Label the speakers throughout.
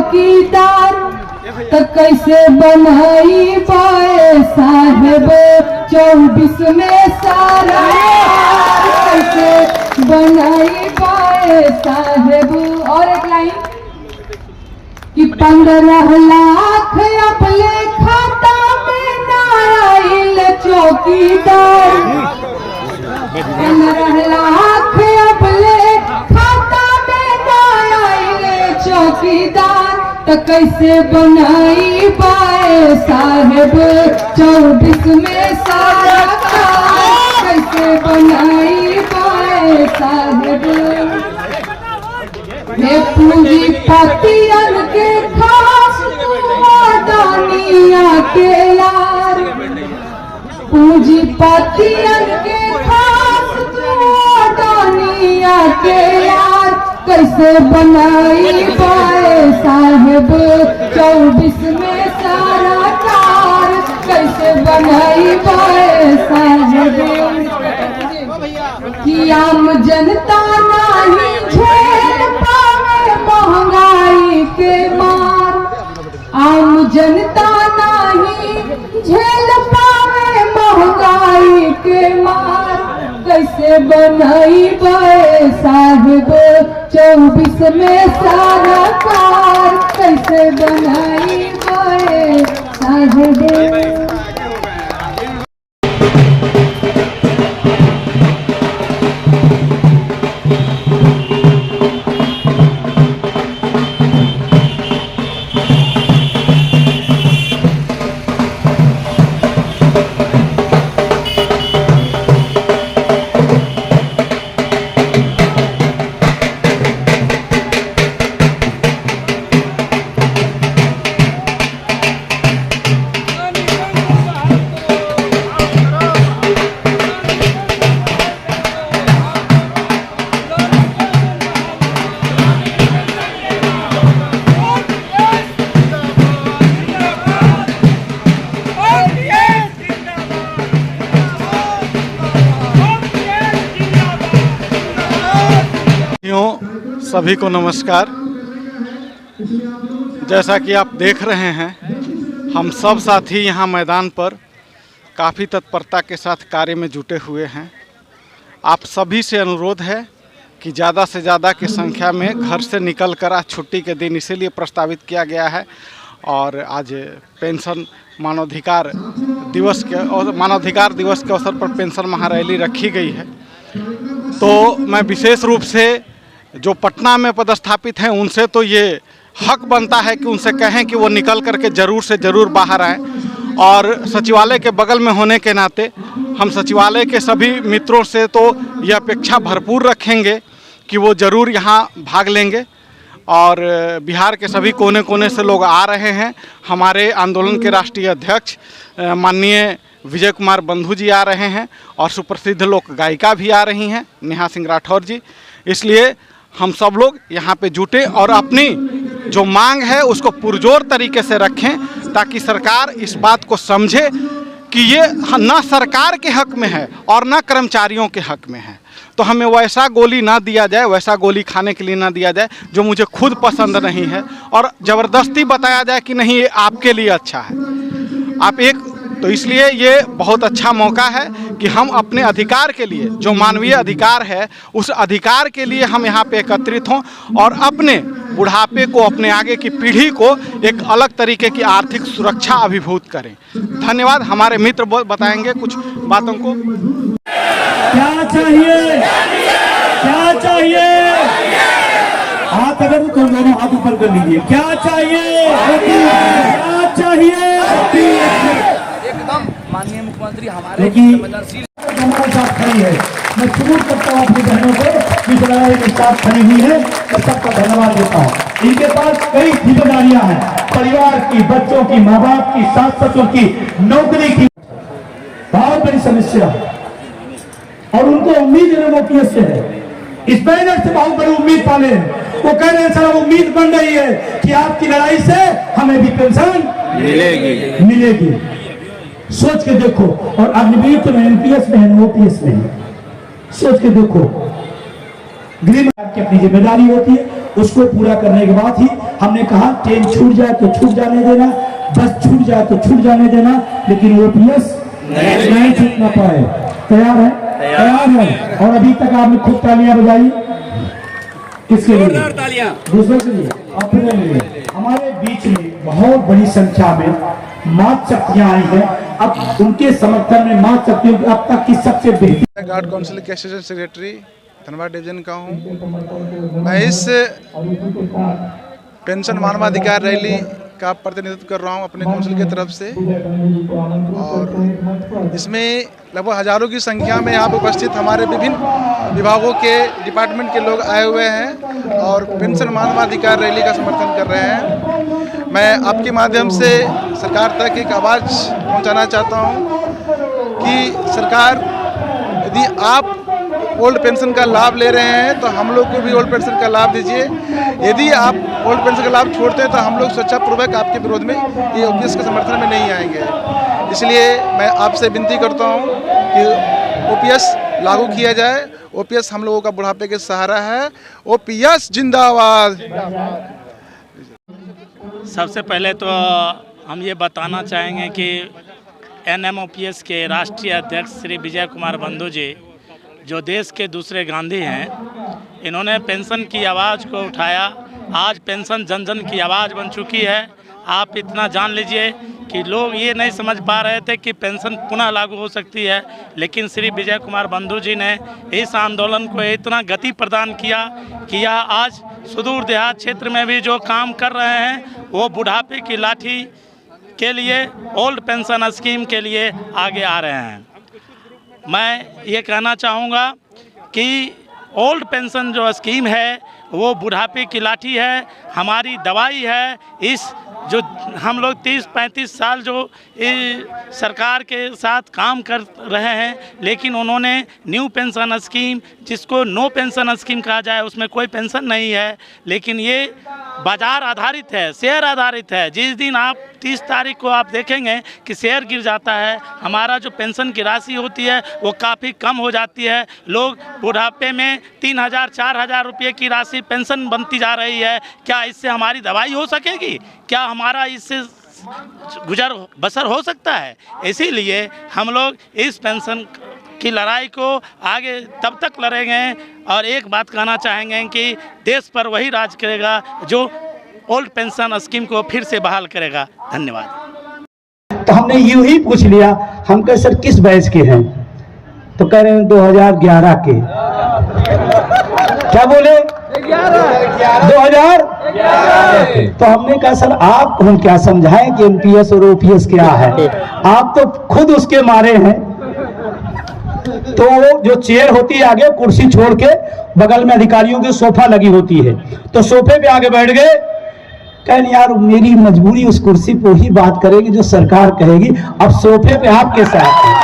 Speaker 1: चौकीदार तो कैसे बनाई बाए साहेब 24 में सारा कैसे बनाई बाए साहेब। और एक लाइन कि 15 लाख अपने खाता में ना आइल चौकीदार 15 लाख अपने खाता में ना आइल चौकीदार तो कैसे बनाई बाए साहेब 24 में सारा कैसे बनाई बाए साहेब। ये पूंजीपतियन के खास दानिया के यार पूंजीपतियन के खास दानिया के यार कैसे बनाई बाए साहेब 24 में सारा कार कैसे बनाई बाए साहेब। कि आम जनता नहीं झेल पावे महंगाई के मार आम जनता नहीं झेल पावे महंगाई के मार कैसे बनाई बाए साहेब 24 में सारा कार कैसे बनाई बाए साहेब।
Speaker 2: सभी को नमस्कार। जैसा कि आप देख रहे हैं हम सब साथी यहाँ मैदान पर काफ़ी तत्परता के साथ कार्य में जुटे हुए हैं। आप सभी से अनुरोध है कि ज़्यादा से ज़्यादा की संख्या में घर से निकल कर आज छुट्टी के दिन इसीलिए प्रस्तावित किया गया है और आज पेंशन मानवाधिकार दिवस के अवसर पर पेंशन महारैली रखी गई है। तो मैं विशेष रूप से जो पटना में पदस्थापित हैं उनसे तो ये हक बनता है कि उनसे कहें कि वो निकल करके ज़रूर से ज़रूर बाहर आएँ। और सचिवालय के बगल में होने के नाते हम सचिवालय के सभी मित्रों से तो यह अपेक्षा भरपूर रखेंगे कि वो ज़रूर यहाँ भाग लेंगे। और बिहार के सभी कोने कोने से लोग आ रहे हैं। हमारे आंदोलन के राष्ट्रीय अध्यक्ष माननीय विजय कुमार बंधु जी आ रहे हैं और सुप्रसिद्ध लोक गायिका भी आ रही हैं नेहा सिंह राठौर जी। इसलिए हम सब लोग यहाँ पे जुटे और अपनी जो मांग है उसको पुरजोर तरीके से रखें ताकि सरकार इस बात को समझे कि ये ना सरकार के हक में है और ना कर्मचारियों के हक में है। तो हमें वैसा गोली ना दिया जाए, वैसा गोली खाने के लिए ना दिया जाए जो मुझे खुद पसंद नहीं है और ज़बरदस्ती बताया जाए कि नहीं ये आपके लिए अच्छा है। आप एक तो इसलिए ये बहुत अच्छा मौका है कि हम अपने अधिकार के लिए जो मानवीय अधिकार है उस अधिकार के लिए हम यहाँ पे एकत्रित हों और अपने बुढ़ापे को अपने आगे की पीढ़ी को एक अलग तरीके की आर्थिक सुरक्षा अभिभूत करें। धन्यवाद। हमारे मित्र बताएंगे कुछ बातों को।
Speaker 3: क्या चाहिए, क्या चाहिए? हाथ अगर तो दोनों हाथ ऊपर कर लीजिए। क्या चाहिए, क्या चाहिए?
Speaker 4: एकदम माननीय मुख्यमंत्री हमारे
Speaker 3: साथ खड़ी है। मैं सपोर्ट करता हूँ अपनी बहनों को जिस तरह के साथ खड़ी हुई है। मैं सबका धन्यवाद देता हूँ। इनके पास कई जिम्मेदारियां हैं, परिवार की, बच्चों की, माँ बाप की, सास ससुर की, नौकरी की, बहुत बड़ी समस्या और उनको उम्मीद है से है। इस बैनर से बहुत बड़ी उम्मीद पाले हैं। वो कह रहे हैं सर उम्मीद बन रही है कि आपकी लड़ाई से हमें भी पेंशन मिलेगी। सोच के देखो। और अग्निवीर तो एमपीएस में है, ओपीएस में है। सोच के देखो। गृह की अपनी जिम्मेदारी होती है उसको पूरा करने के बाद ही हमने कहा ट्रेन छूट जाए तो छूट जाने देना, बस छूट जाए तो छूट जाने देना, लेकिन ओपीएस नहीं छूटना पाए। तैयार है? तैयार है। और अभी तक आपने खूब तालियां बजाई, किसके लिए? दूसरों के लिए, अपने लिए। हमारे बीच में बहुत बड़ी संख्या में मातृ शक्तियां आई हैं। अब उनके समर्थन में मातृ शक्तियों की अब तक की सबसे बेहतर
Speaker 5: गार्ड काउंसिल के असिस्टेंट सेक्रेटरी धनबाद डिवीजन का हूँ। मैं इस पेंशन मानवाधिकार रैली का प्रतिनिधित्व कर रहा हूँ अपने काउंसिल की तरफ से, और इसमें लगभग हजारों की संख्या में यहाँ पर उपस्थित हमारे विभिन्न विभागों के डिपार्टमेंट के लोग आए हुए हैं और पेंशन मानवाधिकार रैली का समर्थन कर रहे हैं। मैं आपके माध्यम से सरकार तक एक आवाज़ पहुँचाना चाहता हूँ कि सरकार, यदि आप ओल्ड पेंशन का लाभ ले रहे हैं तो हम लोग को भी ओल्ड पेंशन का लाभ दीजिए। यदि आप ओल्ड पेंशन का लाभ छोड़ते हैं तो हम लोग स्वेच्छापूर्वक आपके विरोध में, ये ओपीएस के समर्थन में नहीं आएंगे। इसलिए मैं आपसे विनती करता हूं कि ओपीएस लागू किया जाए। ओपीएस हम लोगों का बुढ़ापे के सहारा है। ओपीएस जिंदाबाद।
Speaker 6: सबसे पहले तो हम ये बताना चाहेंगे कि एनएमओपीएस के राष्ट्रीय अध्यक्ष श्री विजय कुमार बंधु जी, जो देश के दूसरे गांधी हैं, इन्होंने पेंशन की आवाज़ को उठाया। आज पेंशन जन जन की आवाज़ बन चुकी है। आप इतना जान लीजिए कि लोग ये नहीं समझ पा रहे थे कि पेंशन पुनः लागू हो सकती है, लेकिन श्री विजय कुमार बंधु जी ने इस आंदोलन को इतना गति प्रदान किया आज सुदूर देहात क्षेत्र में भी जो काम कर रहे हैं वो बुढ़ापे की लाठी के लिए, ओल्ड पेंशन स्कीम के लिए आगे आ रहे हैं। मैं ये कहना चाहूँगा कि ओल्ड पेंशन जो स्कीम है वो बुढ़ापे की लाठी है, हमारी दवाई है। इस जो हम लोग 30-35 साल जो सरकार के साथ काम कर रहे हैं, लेकिन उन्होंने न्यू पेंशन स्कीम, जिसको नो पेंशन स्कीम कहा जाए, उसमें कोई पेंशन नहीं है, लेकिन ये बाजार आधारित है, शेयर आधारित है। जिस दिन आप 30 तारीख को आप देखेंगे कि शेयर गिर जाता है, हमारा जो पेंशन की राशि होती है वो काफ़ी कम हो जाती है। लोग बुढ़ापे में 3,000-4,000 रुपये की राशि पेंशन बनती जा रही है। क्या इससे हमारी दवाई हो सकेगी? क्या हमारा इससे गुजर बसर हो सकता है? इसीलिए हम लोग इस पेंशन की लड़ाई को आगे तब तक लड़ेंगे। और एक बात कहना चाहेंगे कि देश पर वही राज करेगा जो ओल्ड पेंशन स्कीम को फिर से बहाल करेगा। धन्यवाद।
Speaker 3: तो हमने यूं ही पूछ लिया, हम कहे सर किस बैच के हैं? तो कह रहे हैं 2011 के। क्या बोले? 2011। तो हमने कहा सर आप हम क्या समझाएं कि एनपीएस और ओपीएस क्या है? आप तो खुद उसके मारे हैं। तो वो जो चेयर होती है आगे, कुर्सी छोड़ के बगल में अधिकारियों की सोफा लगी होती है, तो सोफे पे आगे बैठ गए। कहें यार मेरी मजबूरी, उस कुर्सी पे ही बात करेगी जो सरकार कहेगी। अब सोफे पे आपके साथ है,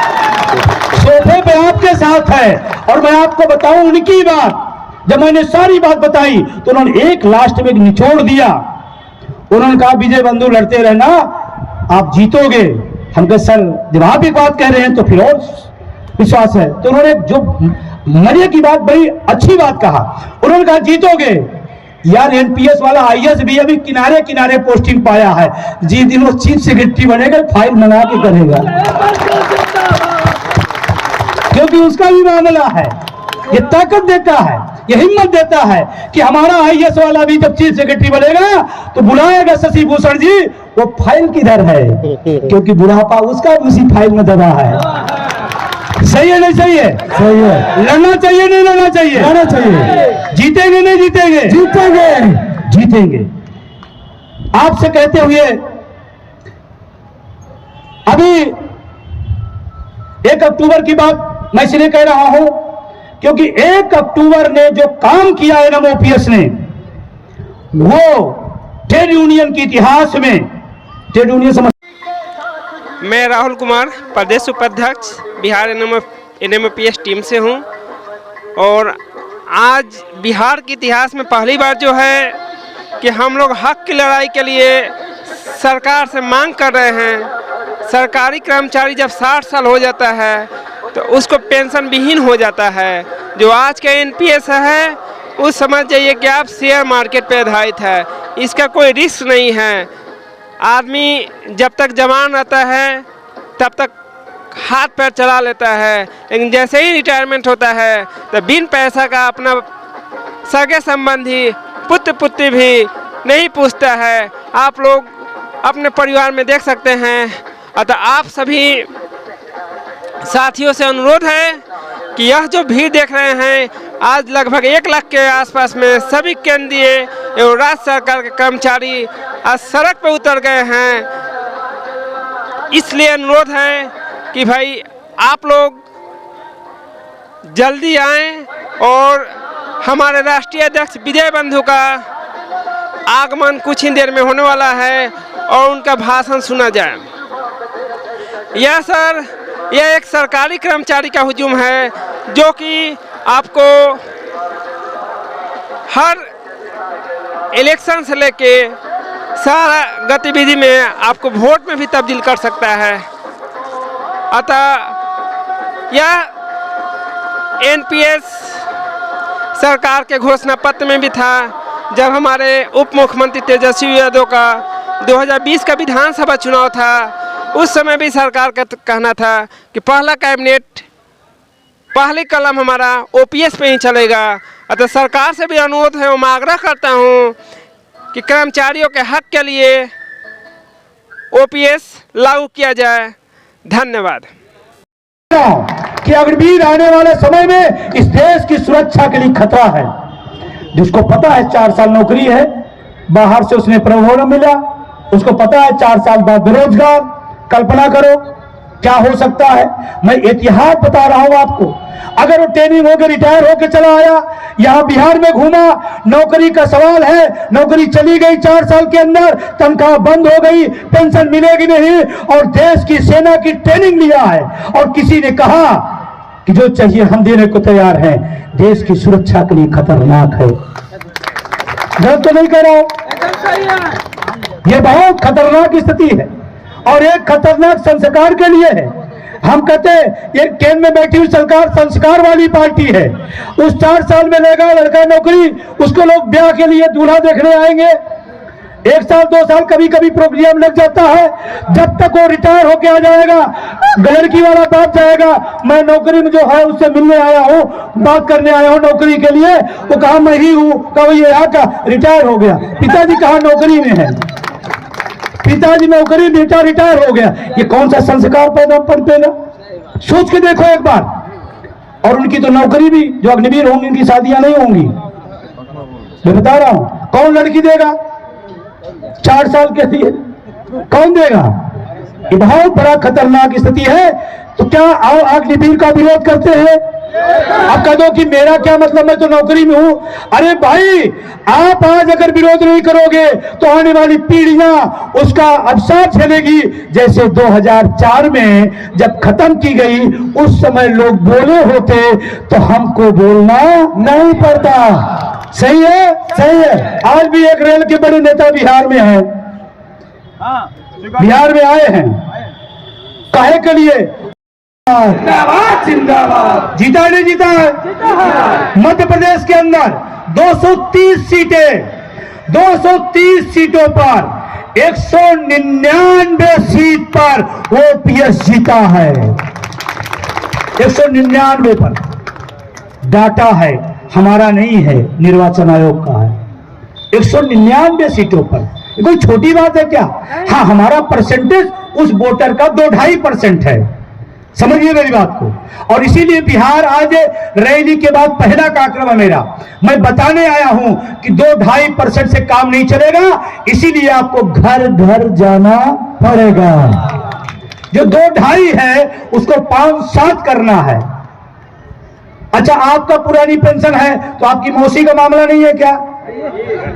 Speaker 3: सोफे पे आपके साथ है। और मैं आपको बताऊं उनकी बात, जब मैंने सारी बात बताई तो उन्होंने एक लास्ट में निचोड़ दिया। उन्होंने कहा विजय बंधु लड़ते रहना, आप जीतोगे। हम कहे सर जब आप एक बात कह रहे हैं तो फिर और विश्वास है। तो उन्होंने जो मजे की बात, बड़ी अच्छी बात कहा। उन्होंने कहा जीतोगे। यार एनपीएस वाला आईएएस भी अभी किनारे किनारे पोस्टिंग पाया है। जिस दिन वो चीफ सेक्रेटरी बनेगा फाइल मंगा के करेगा, क्योंकि उसका भी मामला है। ये ताकत देता है, ये हिम्मत देता है कि हमारा आईएएस वाला भी जब चीफ सेक्रेटरी बनेगा तो बुलाएगा शशि भूषण जी, वो फाइल किधर है, क्योंकि बुढ़ापा उसका भी उसी फाइल में दबा है। सही है नहीं सही है? सही है। लड़ना चाहिए नहीं लड़ना चाहिए? लड़ना चाहिए। जीतेंगे नहीं जीतेंगे? जीतेंगे, जीतेंगे। आपसे कहते हुए अभी 1 अक्टूबर की बात मैं इसलिए कह रहा हूं क्योंकि 1 अक्टूबर ने जो काम किया एनएमओपीएस ने, वो ट्रेड यूनियन के इतिहास में, ट्रेड यूनियन
Speaker 7: मैं राहुल कुमार, प्रदेश उपाध्यक्ष बिहार एनएमओपीएस टीम से हूं। और आज बिहार के इतिहास में पहली बार जो है कि हम लोग हक की लड़ाई के लिए सरकार से मांग कर रहे हैं। सरकारी कर्मचारी जब 60 साल हो जाता है तो उसको पेंशन विहीन हो जाता है। जो आज का एनपीएस है उस समझ जाइए कि आप शेयर मार्केट पे आधारित है, इसका कोई रिस्क नहीं है। आदमी जब तक जवान रहता है तब तक हाथ पैर चला लेता है, लेकिन जैसे ही रिटायरमेंट होता है तो बिन पैसा का अपना सगे संबंधी पुत्र पुत्री भी नहीं पूछता है। आप लोग अपने परिवार में देख सकते हैं। अतः आप सभी साथियों से अनुरोध है कि यह जो भीड़ देख रहे हैं, आज लगभग 1 लाख के आसपास में सभी केंद्रीय एवं राज्य सरकार के कर्मचारी आज सड़क पर उतर गए हैं। इसलिए अनुरोध है कि भाई आप लोग जल्दी आएं और हमारे राष्ट्रीय अध्यक्ष विजय बंधु का आगमन कुछ ही देर में होने वाला है और उनका भाषण सुना जाए। यह एक सरकारी कर्मचारी का हुजूम है जो कि आपको हर इलेक्शन से लेके सारा गतिविधि में आपको वोट में भी तब्दील कर सकता है। अतः यह एनपीएस सरकार के घोषणा पत्र में भी था। जब हमारे उप मुख्यमंत्री तेजस्वी यादव का 2020 का विधानसभा चुनाव था, उस समय भी सरकार का कहना था कि पहला कैबिनेट, पहली कलम हमारा ओपीएस पे ही चलेगा। अतः सरकार से भी अनुरोध है, मैं आग्रह करता हूँ कि कर्मचारियों के हक के लिए ओपीएस लागू किया जाए। धन्यवाद।
Speaker 3: कि अग्निवीर आने वाले समय में इस देश की सुरक्षा के लिए खतरा है। जिसको पता है 4 साल नौकरी है, बाहर से उसने प्रमोशन मिला, उसको पता है 4 साल बाद बेरोजगार। कल्पना करो क्या हो सकता है। मैं इतिहास बता रहा हूं आपको। अगर वो ट्रेनिंग होकर रिटायर होकर चला आया, यहां बिहार में घूमा, नौकरी का सवाल है, नौकरी चली गई 4 साल के अंदर, तनख्वाह बंद हो गई, पेंशन मिलेगी नहीं, और देश की सेना की ट्रेनिंग लिया है और किसी ने कहा कि जो चाहिए हम देने को तैयार हैं, देश की सुरक्षा के लिए खतरनाक है। गलत तो नहीं कह रहा हूं, यह बहुत खतरनाक स्थिति है और एक खतरनाक संस्कार के लिए है। हम कहते हैं ये केंद्र में बैठी हुई सरकार संस्कार वाली पार्टी है। उस 4 साल में लेगा लड़का नौकरी, उसको लोग ब्याह के लिए दूल्हा देखने आएंगे। 1 साल 2 साल कभी कभी प्रोग्राम लग जाता है। जब तक वो रिटायर होके आ जाएगा, लड़की वाला बाप जाएगा, मैं नौकरी में जो है उससे मिलने आया हूँ, बात करने आया हूँ नौकरी के लिए। वो कहा मैं ही हूँ, कहा ये आका रिटायर हो गया। पिताजी कहा नौकरी में है, पिताजी नौकरी, बेटा रिटायर हो गया। ये कौन सा संस्कार पैदा पड़ेगा? सोच के देखो एक बार। और उनकी तो नौकरी भी, जो अग्निवीर होंगी उनकी शादियां नहीं होंगी। मैं बता रहा हूं, कौन लड़की देगा 4 साल के लिए? कौन देगा? ये बहुत बड़ा खतरनाक स्थिति है। तो क्या आओ अग्निवीर का विरोध करते हैं? आप कह दो कि मेरा क्या मतलब, मैं तो नौकरी में हूं। अरे भाई, आप आज अगर विरोध नहीं करोगे तो आने वाली पीढ़ियां उसका अवसाद झेलेगी। जैसे 2004 में जब खत्म की गई, उस समय लोग बोले होते तो हमको बोलना नहीं पड़ता। सही है, सही है। आज भी एक रेल के बड़े नेता बिहार में हैं, बिहार में आए हैं, काहे के लिए? जिंदाबाद जिंदाबाद। जीता नहीं जीता है? मध्य प्रदेश के अंदर 230 सीटें, 230 सीटों पर 199 सीट पर ओपीएस जीता है। 199 पर डाटा है, हमारा नहीं है, निर्वाचन आयोग का है। 199 सीटों पर कोई छोटी बात है क्या? हाँ, हमारा परसेंटेज उस वोटर का 2-2.5% है। समझिए मेरी बात को। और इसीलिए बिहार आज रैली के बाद पहला कार्यक्रम है मेरा। मैं बताने आया हूं कि 2-2.5% से काम नहीं चलेगा, इसीलिए आपको घर घर जाना पड़ेगा। जो 2-2.5 है उसको 5-7 करना है। अच्छा, आपका पुरानी पेंशन है तो आपकी मौसी का मामला नहीं है क्या?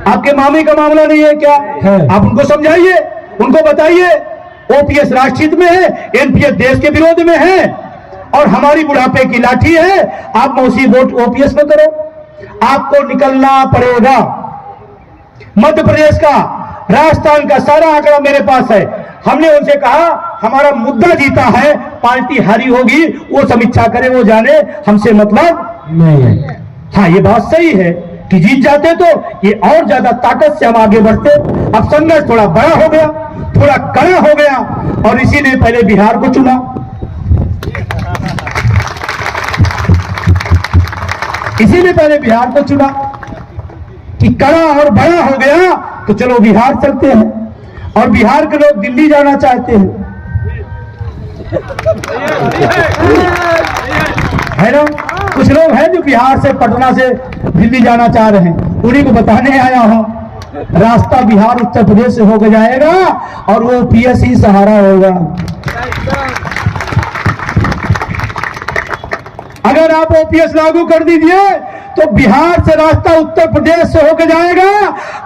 Speaker 3: आपके मामी का मामला नहीं है क्या? आप उनको समझाइए, उनको बताइए ओपीएस राष्ट्रहित में है, एनपीएस देश के विरोध में है और हमारी बुढ़ापे की लाठी है। आप मौसी वोट ओपीएस में करो, आपको निकलना पड़ेगा। मध्य प्रदेश का, राजस्थान का सारा आंकड़ा मेरे पास है। हमने उनसे कहा हमारा मुद्दा जीता है, पार्टी हारी होगी वो समीक्षा करे, वो जाने, हमसे मतलब नहीं है। हाँ, ये बात सही है कि जीत जाते तो ये और ज्यादा ताकत से हम आगे बढ़ते। अब संघर्ष थोड़ा बड़ा हो गया, थोड़ा कड़ा हो गया, और इसीलिए पहले बिहार को चुना। इसीलिए पहले बिहार को चुना कि कड़ा और बड़ा हो गया तो चलो बिहार चलते हैं। और बिहार के लोग दिल्ली जाना चाहते हैं, है ना। कुछ लोग हैं जो बिहार से, पटना से दिल्ली जाना चाह रहे हैं। उन्हीं को बताने आया हूं, रास्ता बिहार उत्तर प्रदेश से होकर जाएगा और वो ओपीएस ही सहारा होगा। अगर आप ओपीएस लागू कर दीजिए तो बिहार से रास्ता उत्तर प्रदेश से होकर जाएगा।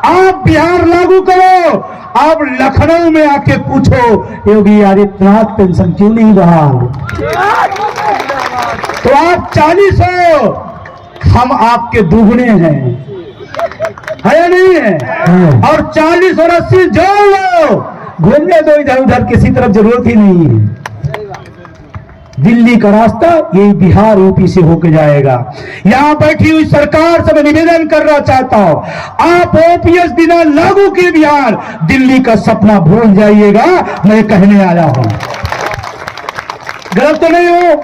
Speaker 3: आप बिहार लागू करो, आप लखनऊ में आके पूछो योगी आदित्यनाथ पेंशन क्यों नहीं बहाल, तो आप 40 हो, हम आपके दुगने हैं, है या नहीं है? और 40 और 80 जोड़ लो, घूमने दो इधर उधर, किसी तरफ जरूरत ही नहीं है। दिल्ली का रास्ता यही बिहार यूपी से होकर जाएगा। यहां बैठी हुई सरकार से मैं निवेदन करना चाहता हूं, आप ओपीएस बिना लागू किए बिहार दिल्ली का सपना भूल जाइएगा, मैं कहने आया हूं। गलत तो नहीं हो?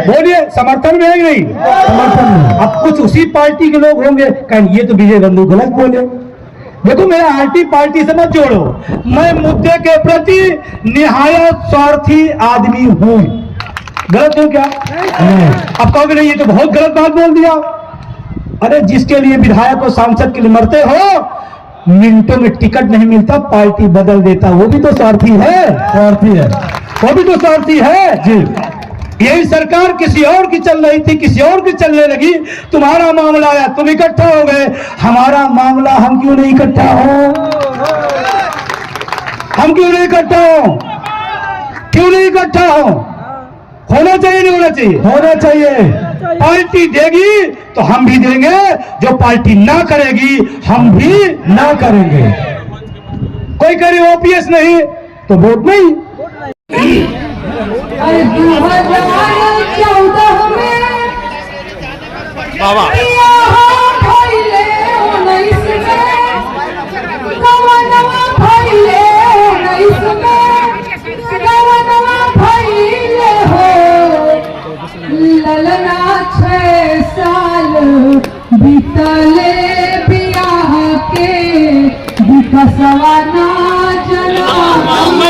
Speaker 3: बोलिए, समर्थन में है नहीं? समर्थन में। अब कुछ उसी पार्टी के लोग होंगे कहें ये तो विजय बंधु गलत बोले। देखो, मेरा आरटी पार्टी से मत जोड़ो, मैं मुद्दे के प्रति निहायत स्वार्थी आदमी हूं। गलत हो क्या? अब कहोगे नहीं ये तो बहुत गलत बात बोल दिया। अरे जिसके लिए विधायक और सांसद के लिए मरते हो, मिनटों में टिकट नहीं मिलता, पार्टी बदल देता, वो भी तो स्वार्थी है। स्वार्थी है, वो भी तो स्वार्थी है जी। यही सरकार किसी और की चल रही थी, किसी और की चलने लगी, तुम्हारा मामला आया, तुम इकट्ठा हो गए। हमारा मामला हम क्यों नहीं इकट्ठा हो? हम क्यों नहीं इकट्ठा हो? क्यों नहीं इकट्ठा हो? होना चाहिए नहीं होना चाहिए? होना चाहिए। पार्टी देगी तो हम भी देंगे, जो पार्टी ना करेगी हम भी ना करेंगे। कोई करे ओपीएस नहीं तो वोट नहीं।
Speaker 1: अरे 2014 में
Speaker 2: बाबा
Speaker 1: भइले 19 में, नवा भइले 19 में, नवा भइले हो ललना 6 साल बीतले बियाह के, विकसवा ना जन्म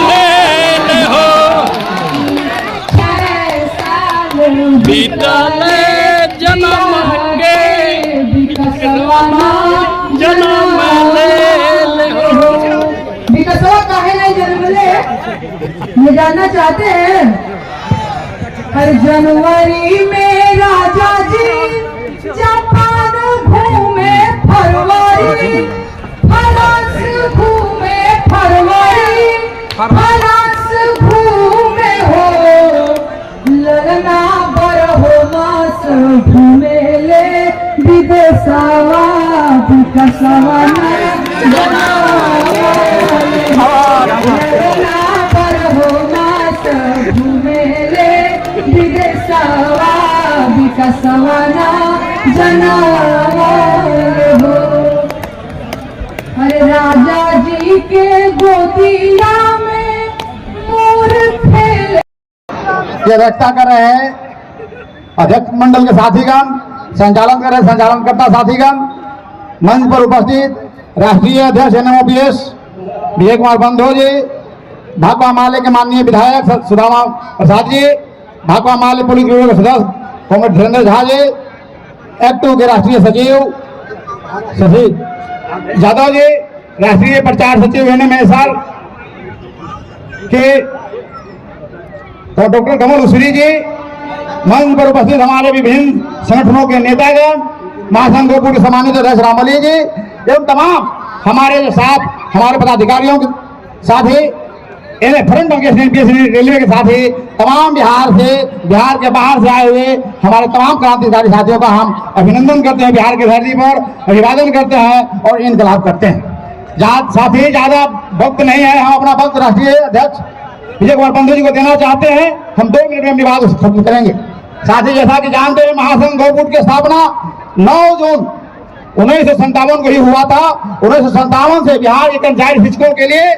Speaker 6: बीतले जन्म के,
Speaker 1: विकसवा
Speaker 6: जन्म ले हो।
Speaker 1: विकसवा काहे नहीं जन्म ले, ये जानना चाहते हैं? हर जनवरी में राजा जी जापान घूमे, फरवरी फ्रांस घूमे, फरवरी फ्रांस घूमे हो ललना बरहो मास घूमेले विदेशवा, विकसवा ललना बरहो मास घूमेले विदेशवा, विकसवा जनावा हो। अरे राजा जी के गोदिया में मोर खेले।
Speaker 3: ये अध्यक्षता कर रहे हैं अध्यक्ष मंडल के साथीगण, संचालन कर रहे संचालनकर्ता साथीगण, मंच पर उपस्थित राष्ट्रीय अध्यक्ष एनएमओपीएस विजय कुमार बंधु जी, भाकपा माले के माननीय विधायक सुदामा प्रसाद जी, भाकपा माले पुलिस ब्यूरो के सदस्य कॉमरेड धीरेन्द्र झा जी, एक्टिव के राष्ट्रीय सचिव शशि यादव जी, राष्ट्रीय प्रचार सचिव एनएमएसआर के और डॉक्टर कमल उसरी जी, मंच पर उपस्थित हमारे विभिन्न संगठनों के नेतागण, महासंघ गोपुर के सम्मानित अध्यक्ष रामली जी एवं तमाम हमारे जो साथ हमारे पदाधिकारियों के साथ ही फ्रंट रेलवे के साथ ही तमाम बिहार के बाहर से आए हुए हमारे तमाम क्रांतिकारी साथियों का हम अभिनंदन करते हैं, बिहार की धरती पर अभिवादन करते हैं और इनकलाब करते हैं। साथ ही ज्यादा वक्त नहीं है, हम अपना वक्त राष्ट्रीय अध्यक्ष विजय कुमार बंधु जी को देना चाहते हैं। हम 2 मिनट में अपनी बात खत्म करेंगे। साथ ही जैसा कि जानते हैं, महासंघ गौपुट की स्थापना 9 जून 1957 को ही हुआ था। 1957 से बिहार के कर्मचारी शिक्षकों के लिए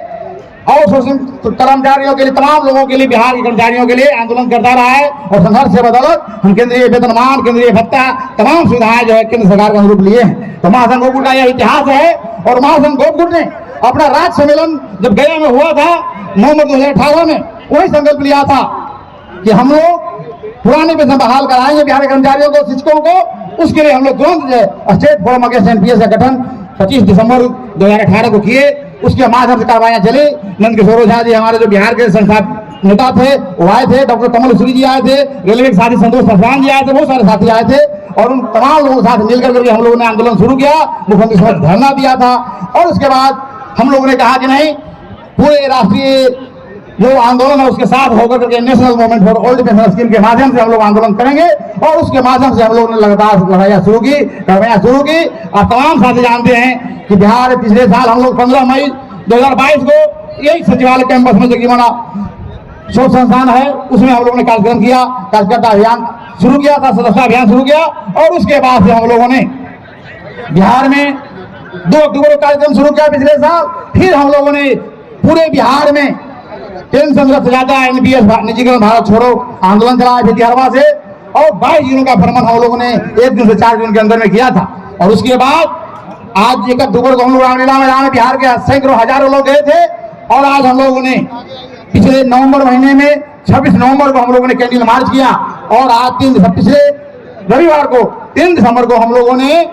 Speaker 3: और शोषण कर्मचारियों के लिए, तमाम लोगों के लिए, बिहार के कर्मचारियों के लिए आंदोलन करता रहा है और संघर्ष से बदौलत हम केंद्रीय वेतनमान, केंद्रीय भत्ता, तमाम सुविधाएं जो है केंद्र सरकार के अनुरूप लिए हैं। तो महासंघ गोकुल का यह इतिहास है। और महासंघ गोकुल ने अपना राज्य सम्मेलन जब गया में हुआ था नवंबर 2018 में, वही संकल्प लिया था कि हम लोग पुराने वेतन बहाल कराएंगे बिहार के कर्मचारियों को, शिक्षकों को। उसके लिए हम लोग तुरंत स्टेट फोरम अगेंस्ट एनपीएस का गठन 25 दिसंबर 2018 को किए। उसके माध्यम से कार्रवाइयां चली। नंद किशोर ओझा जी हमारे जो बिहार के संस्था नेता थे वो आए थे, डॉक्टर कमल सूरी जी आए थे, रेलवे के साथी संतोष पासवान जी आए थे, बहुत सारे साथी आए थे और उन तमाम लोगों के साथ मिलकर करके हम लोगों ने आंदोलन शुरू किया। मुख्यमंत्री समक्ष धरना दिया था और उसके बाद हम लोगों ने कहा कि नहीं, पूरे राष्ट्रीय जो आंदोलन है उसके साथ होकर करके national movement for old pension scheme के माध्यम से हम लोग आंदोलन करेंगे और उसके माध्यम से हम लोगों ने लगातार लड़ाइयां शुरू की, कार्रवाइयां शुरू की। और तमाम साथी जानते हैं कि बिहार में पिछले साल हम लोग 15 मई 2022 को यही सचिवालय कैंपस में जगीमाना शोध संस्थान है, उसमें हम लोगों ने कार्यक्रम किया, कार्यकर्ता अभियान शुरू किया था, सदस्यता अभियान शुरू किया। और उसके बाद से हम लोगों ने बिहार में 2 अक्टूबर को कार्यक्रम शुरू किया पिछले साल। फिर हम लोगों ने पूरे बिहार में पेंशन रद्द ज्यादा एनपीएस निजीकरण भारत छोड़ो आंदोलन चलाया भितिहरवा से और 22 दिनों का भ्रमण हम लोगों ने 1 दिन से 4 दिन के अंदर में किया था। और उसके बाद आज 1 अक्टूबर को हम लोग रामलीला मैदान में बिहार के सैकड़ों हजारों लोग गए थे। और आज हम लोगों ने पिछले नवंबर महीने में 26 नवंबर को हम लोगों ने कैंडल मार्च किया और आज पिछले रविवार को 3 दिसंबर को हम लोगों ने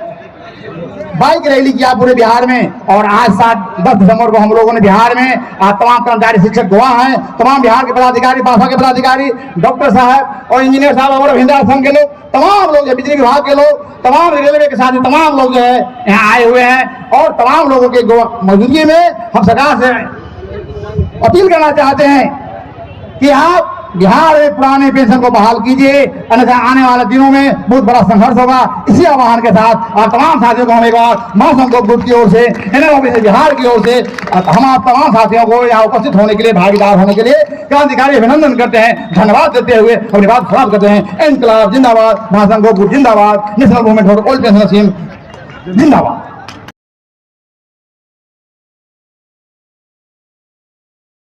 Speaker 3: बाइक रैली किया पूरे बिहार में। और आज 10 दिसंबर को हम लोगों ने बिहार में तमाम कर्मचारी शिक्षक गवाह हैं, तमाम बिहार के पदाधिकारी, भाषा के पदाधिकारी, डॉक्टर साहब और इंजीनियर साहब और हिंदा संघ के लोग, तमाम लोग, बिजली विभाग के लोग, तमाम रेलवे के साथ तमाम लोग जो है यहाँ आए हुए हैं। और तमाम लोगों के मौजूदगी में हम सरकार से अपील करना चाहते हैं कि आप बिहार में पुराने पेंशन को बहाल कीजिए, अन्यथा आने वाले दिनों में बहुत बड़ा संघर्ष होगा। इसी आह्वान के साथ और तमाम साथियों को हम एक बार महासंघ ग्रुप की ओर से, एनएमओपीएस बिहार की ओर से हम तमाम साथियों को यहाँ उपस्थित होने के लिए, भागीदार होने के लिए क्रांतिकारी अभिनंदन करते हैं, धन्यवाद देते हुए अपनी बात समाप्त करते हैं। इनकलाब जिंदाबाद, महासंघ ग्रुप जिंदाबाद, national movement for old pension scheme जिंदाबाद।